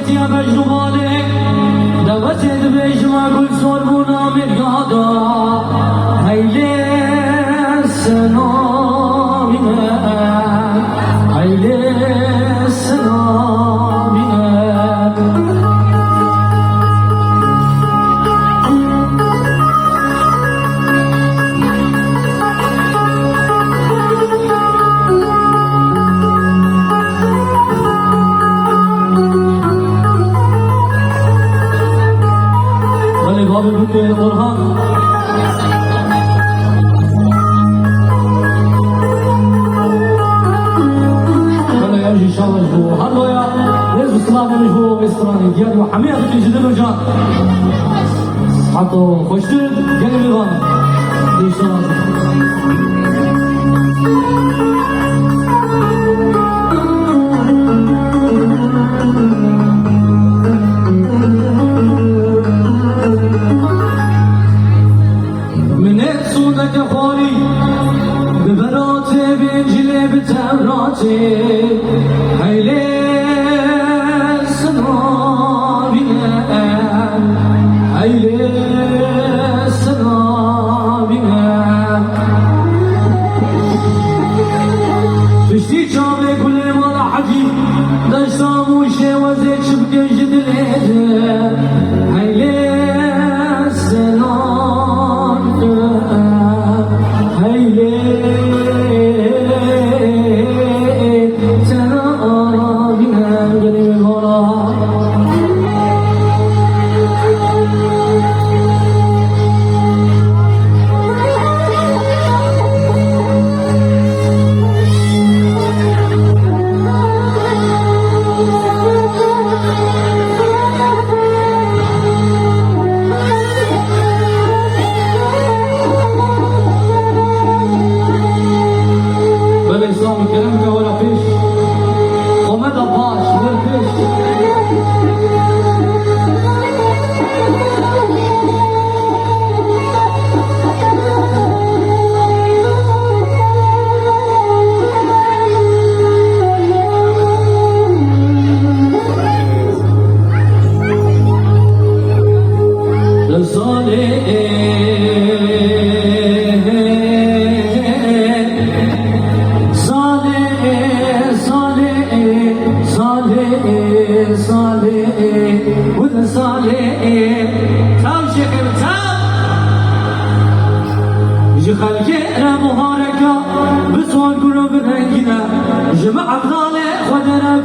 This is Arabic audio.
وسيتي بجنبالي دوسيت بجما كل صوربونا من يادا هيلي سلامنا هيلي سلامنا بابي بكي برهان ولا يجي شاور هو هلو يا ليش السلام هو بيستراني ديالي وحميد اللي جدنا جان حطوا خوشتين قال لي غانا ليش صوتك خوري ببراتي بنجلي بتمراتي هيلي سنابنا هيلي سنابنا تشتي شامي كل ما ضحكي دشتام وشي وزيك شبكي جدليتي هيلي كلامك ولا فيش وما ضباش ولا فيش صالح وذا صالح تام شيخ تام يجي خلقي انا مهاركه بصور قلوب الرنجنه جمع افضال خدنا